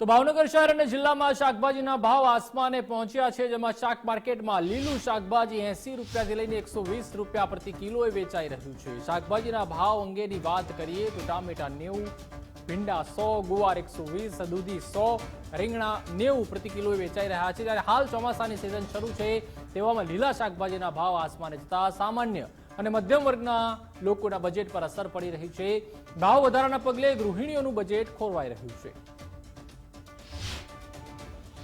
તો ભાવનગર શહેર અને જિલ્લામાં શાકભાજીના ભાવ આસમાને પહોંચ્યા છે, જેમાં શાક માર્કેટમાં લીલું શાકભાજી 80 રૂપિયાથી લઈને 120 રૂપિયા પ્રતિ કિલોએ વેચાઈ રહ્યું છે। શાકભાજીના ભાવ અંગેની વાત કરીએ તો ટામેટા 90, ભીંડા 100, ગુવાર 120, દૂધી 100, રીંગણા 90 પ્રતિ કિલોએ વેચાઈ રહ્યા છે। ત્યારે હાલ ચોમાસાની સિઝન શરૂ છે, તેવામાં લીલા શાકભાજીના ભાવ આસમાને જતા સામાન્ય અને મધ્યમ વર્ગના લોકોના બજેટ પર અસર પડી રહી છે। ભાવ વધારાના પગલે ગૃહિણીઓનું બજેટ ખોરવાઈ રહ્યું છે।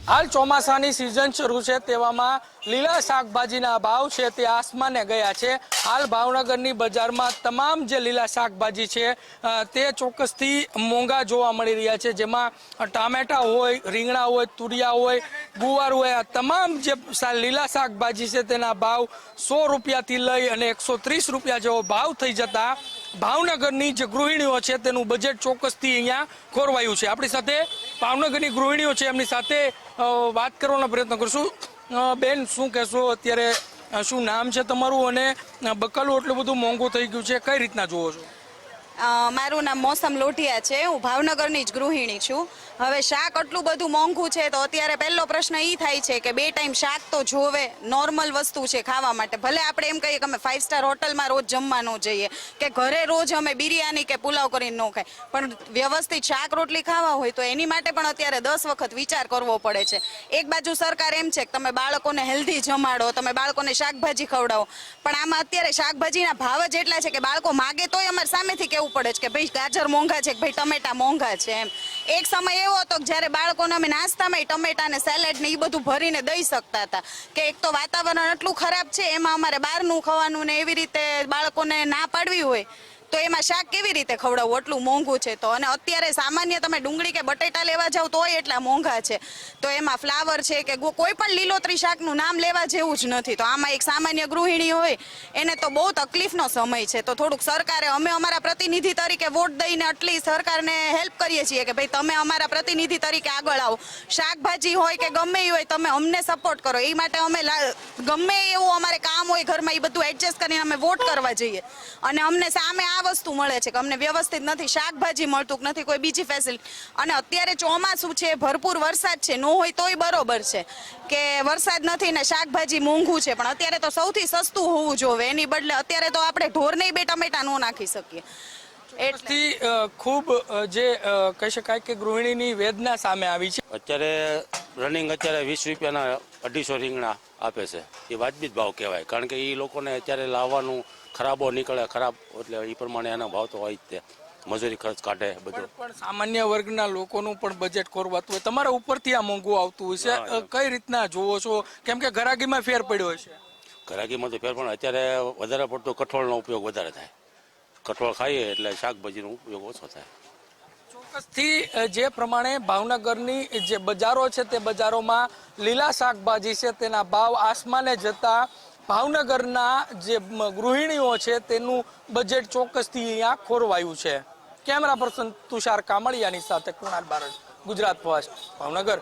हाल ચોમાસાની સિઝન શરૂ છે, તેવામાં લીલા શાકભાજીના ભાવ છે તે આસમાને ગયા છે। હાલ ભાવનગરની બજારમાં તમામ જે લીલા શાકભાજી છે તે ચોક્કસથી મોંઘા જોવા મળી રહ્યા છે, જેમાં ટામેટા હોય, રીંગણા હોય, તુરિયા હોય, ગુવાર હોય, આ તમામ જે લીલા શાકભાજી છે તેના ભાવ 100 રૂપિયાથી લઈ અને 130 રૂપિયા જેવો ભાવ થઈ જતા ભાવનગરની જે ગૃહિણીઓ છે તેનું બજેટ ચોક્કસથી અહીંયા ખોરવાયું છે। આપણી સાથે ભાવનગરની ગૃહિણીઓ છે, એમની સાથે વાત કરવાનો પ્રયત્ન કરશું। બેન, શું કહેશો, અત્યારે શું નામ છે તમારું અને બકાલું એટલું બધું મોંઘું થઈ ગયું છે, કઈ રીતના જોવો છો? મારું નામ મોસમ લોઢિયા છે, હું ભાવનગરની જ ગૃહિણી છું। હવે શાક આટલું બધું મોંઘું છે તો અત્યારે પહેલો પ્રશ્ન એ થાય છે કે 2 ટાઈમ શાક તો જોવે, નોર્મલ વસ્તુ છે ખાવા માટે। ભલે આપણે એમ કહીએ કે અમે 5 સ્ટાર હોટલમાં રોજ જમવા ન જઈએ કે ઘરે રોજ અમે બિરયાની કે પુલાવ કરીને ન ખાય, પણ વ્યવસ્થિત શાક રોટલી ખાવા હોય તો એની માટે પણ અત્યારે 10 વખત વિચાર કરવો પડે છે। એક બાજુ સરકાર એમ છે કે તમે બાળકોને હેલ્ધી જમાડો, તમે બાળકોને શાકભાજી ખવડાવો, પણ આમાં અત્યારે શાકભાજીના ભાવ જ એટલા છે કે બાળકો માગે તોય અમારે સામેથી કહેવું પડે છે કે ભાઈ ગાજર મોંઘા છે, કે ભાઈ ટમેટા મોંઘા છે। એમ એક સમય એવો હતો કે જ્યારે બાળકોને અમે નાસ્તામાં ટમેટા ને સેલેડ ને એ બધું ભરીને દઈ શકતા હતા કે એક તો વાતાવરણ એટલું ખરાબ છે, એમાં અમારે બહારનું ખાવાનું ને એવી રીતે બાળકોને ના પાડવી હોય તો એમાં શાક કેવી રીતે ખવડાવવું, એટલું મોંઘું છે। તો અને અત્યારે સામાન્ય તમે ડુંગળી કે બટેટા લેવા જાવ તોય એટલા મોંઘા છે, તો એમાં ફ્લાવર છે કે કોઈ પણ લીલોતરી શાકનું નામ લેવા જેવું જ નથી। તો આમાં એક સામાન્ય ગૃહિણી હોય એને તો બહુ તકલીફનો સમય છે। તો થોડુંક સરકારે, અમે અમારા પ્રતિનિધિ તરીકે વોટ દઈને આટલી સરકારને હેલ્પ કરીએ છીએ કે ભાઈ તમે અમારા પ્રતિનિધિ તરીકે આગળ આવો, શાકભાજી હોય કે ગમે એ હોય તમે અમને સપોર્ટ કરો। એ માટે અમે ગમે એવું અમારે કામ હોય ઘરમાં એ બધું એડજસ્ટ કરીને અમે વોટ કરવા જઈએ અને અમને સામે આ વસ્તુ મળે છે કે અમને વ્યવસ્થિત નથી શાકભાજી મળતું, નથી કોઈ બીજી ફેસિલિટી। અને અત્યારે ચોમાસું છે, ભરપૂર વરસાદ છે, ન હોય તોય બરોબર છે કે વરસાદ નથી ને શાકભાજી મોંઘું છે, પણ અત્યારે તો સૌથી સસ્તું હોવું જોઈએ। એની બદલે અત્યારે તો આપણે ઢોરને 2 ટમેટા ન નાખી શકીએ। એટલી ખૂબ જે કહી શકાય કે ગૃહિણીની વેદના સામે આવી છે। અત્યારે રનિંગ અત્યારે 20 રૂપિયાના 250 રીંગણા આપે છે, એ વાજબી ભાવ કહેવાય, કારણ કે એ લોકોને અત્યારે લાવવાનું ખરાબો નીકળે, ખરાબ એટલે એ પ્રમાણે એના ભાવ તો હોય જ તે, મજૂરી ખર્ચ કાઢે બધું। પણ સામાન્ય વર્ગના લોકોનું પણ બજેટ ખોરવાતું હોય, તમારા ઉપરથી આ મોંઘું આવતું હોય છે, કઈ રીતના જોવો છો? કેમ કે ઘરાગીમાં ફેર પડ્યો છે। ઘરાકીમાં તો ફેર, પણ અત્યારે વધારે પડતો કઠોળનો ઉપયોગ વધારે થાય, કઠોળ ખાઈએ એટલે શાકભાજીનો ઉપયોગ ઓછો થાય। ચોક્કસથી જે પ્રમાણે ભાવનગરની જે બજારો છે તે બજારોમાં લીલા શાકભાજી છે તેના ભાવ આસમાને જતા ભાવનગરના જે ગૃહિણીઓ છે તેનું બજેટ ચોક્કસથી અહીંયા ખોરવાયું છે। કેમેરા પર્સન તુષાર કામળિયાની સાથે કુણાલ બારડ, ગુજરાત ફર્સ્ટ, ભાવનગર।